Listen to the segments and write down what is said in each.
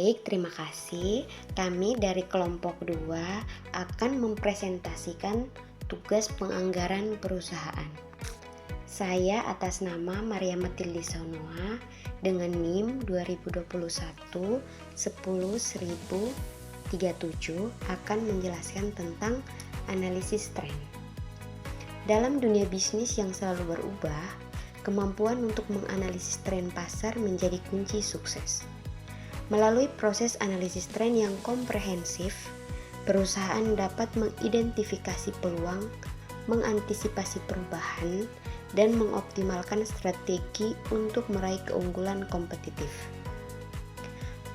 Baik, terima kasih. Kami dari kelompok 2 akan mempresentasikan tugas penganggaran perusahaan. Saya atas nama Maria Matildi Saunoa dengan NIM 2021 10037 akan menjelaskan tentang analisis tren. Dalam dunia bisnis yang selalu berubah, kemampuan untuk menganalisis tren pasar menjadi kunci sukses. Melalui proses analisis tren yang komprehensif, perusahaan dapat mengidentifikasi peluang, mengantisipasi perubahan, dan mengoptimalkan strategi untuk meraih keunggulan kompetitif.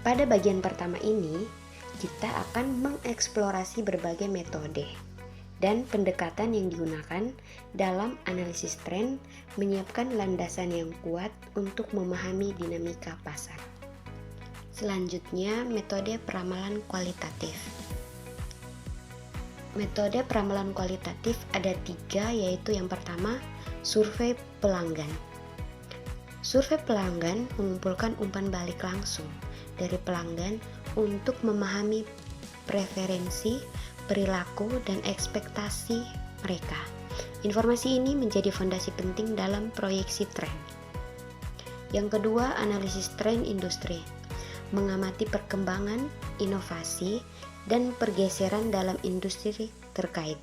Pada bagian pertama ini, kita akan mengeksplorasi berbagai metode dan pendekatan yang digunakan dalam analisis tren, menyiapkan landasan yang kuat untuk memahami dinamika pasar. Selanjutnya, metode peramalan kualitatif. Metode peramalan kualitatif ada 3, yaitu yang pertama, survei pelanggan. Survei pelanggan mengumpulkan umpan balik langsung dari pelanggan untuk memahami preferensi, perilaku, dan ekspektasi mereka. Informasi ini menjadi fondasi penting dalam proyeksi tren. Yang kedua, analisis tren industri. Mengamati perkembangan, inovasi, dan pergeseran dalam industri terkait.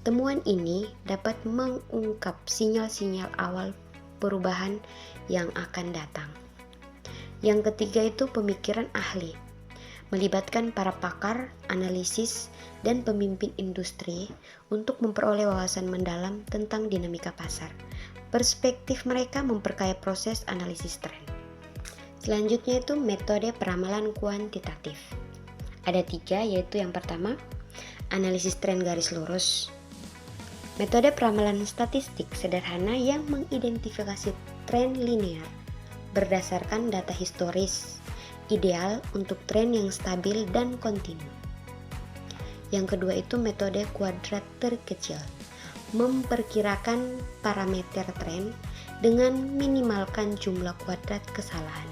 Temuan ini dapat mengungkap sinyal-sinyal awal perubahan yang akan datang. Yang ketiga itu pemikiran ahli, melibatkan para pakar, analisis, dan pemimpin industri untuk memperoleh wawasan mendalam tentang dinamika pasar. Perspektif mereka memperkaya proses analisis tren. Selanjutnya itu metode peramalan kuantitatif. Ada 3, yaitu yang pertama, analisis tren garis lurus. Metode peramalan statistik sederhana yang mengidentifikasi tren linear berdasarkan data historis, ideal untuk tren yang stabil dan kontinu. Yang kedua itu metode kuadrat terkecil, memperkirakan parameter tren dengan minimalkan jumlah kuadrat kesalahan.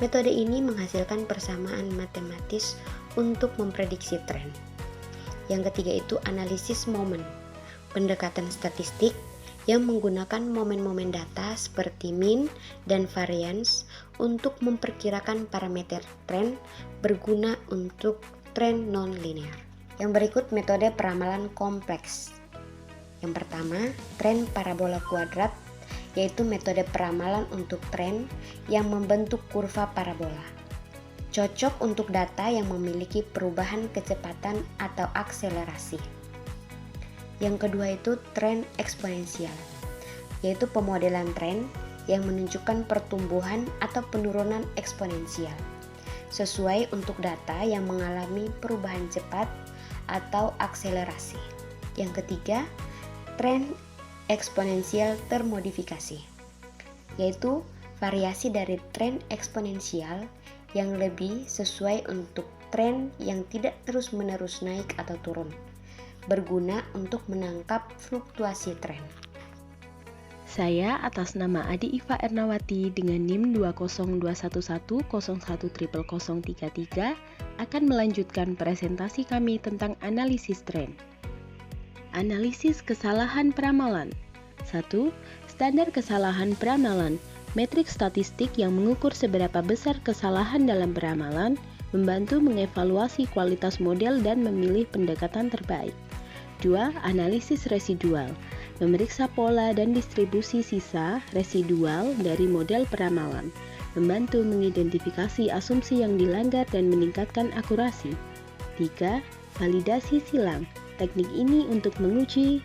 Metode ini menghasilkan persamaan matematis untuk memprediksi tren. Yang ketiga itu analisis momen, pendekatan statistik yang menggunakan momen-momen data seperti mean dan variance untuk memperkirakan parameter tren berguna untuk tren non-linear. Yang berikut metode peramalan kompleks. Yang pertama, tren parabola kuadrat, yaitu metode peramalan untuk tren yang membentuk kurva parabola. Cocok untuk data yang memiliki perubahan kecepatan atau akselerasi. Yang kedua itu tren eksponensial, yaitu pemodelan tren yang menunjukkan pertumbuhan atau penurunan eksponensial, sesuai untuk data yang mengalami perubahan cepat atau akselerasi. Yang ketiga, tren eksponensial termodifikasi, yaitu variasi dari tren eksponensial yang lebih sesuai untuk tren yang tidak terus-menerus naik atau turun, berguna untuk menangkap fluktuasi tren. Saya atas nama Adi Iva Ernawati dengan NIM 20211010033 akan melanjutkan presentasi kami tentang analisis tren. Analisis kesalahan peramalan. 1. Standar kesalahan peramalan. Metrik statistik yang mengukur seberapa besar kesalahan dalam peramalan, membantu mengevaluasi kualitas model dan memilih pendekatan terbaik. 2. Analisis residual. Memeriksa pola dan distribusi sisa residual dari model peramalan, membantu mengidentifikasi asumsi yang dilanggar dan meningkatkan akurasi. 3. Validasi silang. Teknik ini untuk menguji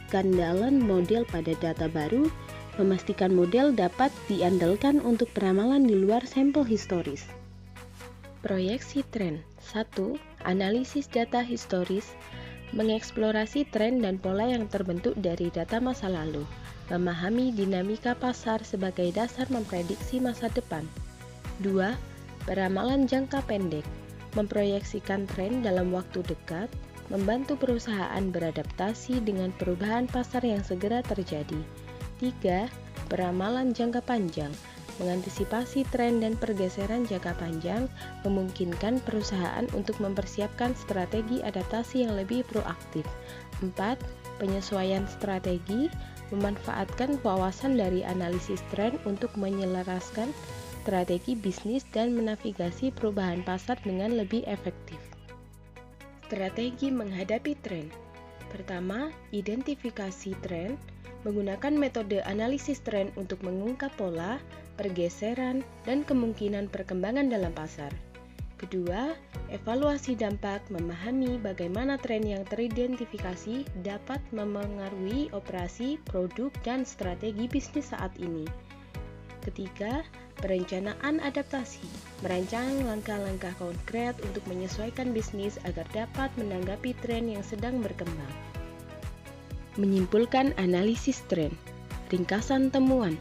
keandalan model pada data baru, memastikan model dapat diandalkan untuk peramalan di luar sampel historis. Proyeksi tren. 1. Analisis data historis, mengeksplorasi tren dan pola yang terbentuk dari data masa lalu, memahami dinamika pasar sebagai dasar memprediksi masa depan. 2. Peramalan jangka pendek, memproyeksikan tren dalam waktu dekat, membantu perusahaan beradaptasi dengan perubahan pasar yang segera terjadi. 3. Peramalan jangka panjang, Mengantisipasi tren dan pergeseran jangka panjang memungkinkan perusahaan untuk mempersiapkan strategi adaptasi yang lebih proaktif. 4. Penyesuaian strategi memanfaatkan wawasan dari analisis tren untuk menyelaraskan strategi bisnis dan menavigasi perubahan pasar dengan lebih efektif. Strategi menghadapi tren. Pertama, identifikasi tren. Menggunakan metode analisis tren untuk mengungkap pola, pergeseran, dan kemungkinan perkembangan dalam pasar. Kedua, evaluasi dampak, memahami bagaimana tren yang teridentifikasi dapat memengaruhi operasi, produk, dan strategi bisnis saat ini. Ketiga, perencanaan adaptasi, merancang langkah-langkah konkret untuk menyesuaikan bisnis agar dapat menanggapi tren yang sedang berkembang. Menyimpulkan analisis tren. Ringkasan temuan.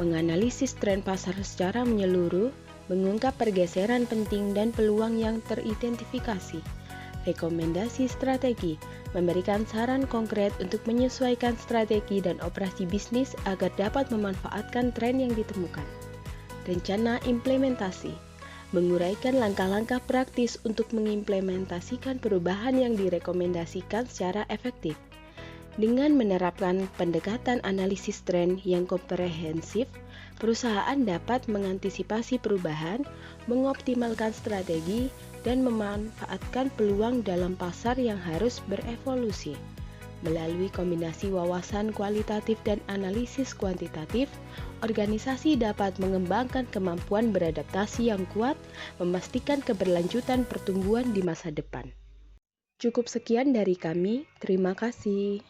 Menganalisis tren pasar secara menyeluruh, mengungkap pergeseran penting dan peluang yang teridentifikasi. Rekomendasi strategi. Memberikan saran konkret untuk menyesuaikan strategi dan operasi bisnis agar dapat memanfaatkan tren yang ditemukan. Rencana implementasi. Menguraikan langkah-langkah praktis untuk mengimplementasikan perubahan yang direkomendasikan secara efektif. Dengan menerapkan pendekatan analisis tren yang komprehensif, perusahaan dapat mengantisipasi perubahan, mengoptimalkan strategi, dan memanfaatkan peluang dalam pasar yang harus berevolusi. Melalui kombinasi wawasan kualitatif dan analisis kuantitatif, organisasi dapat mengembangkan kemampuan beradaptasi yang kuat, memastikan keberlanjutan pertumbuhan di masa depan. Cukup sekian dari kami, terima kasih.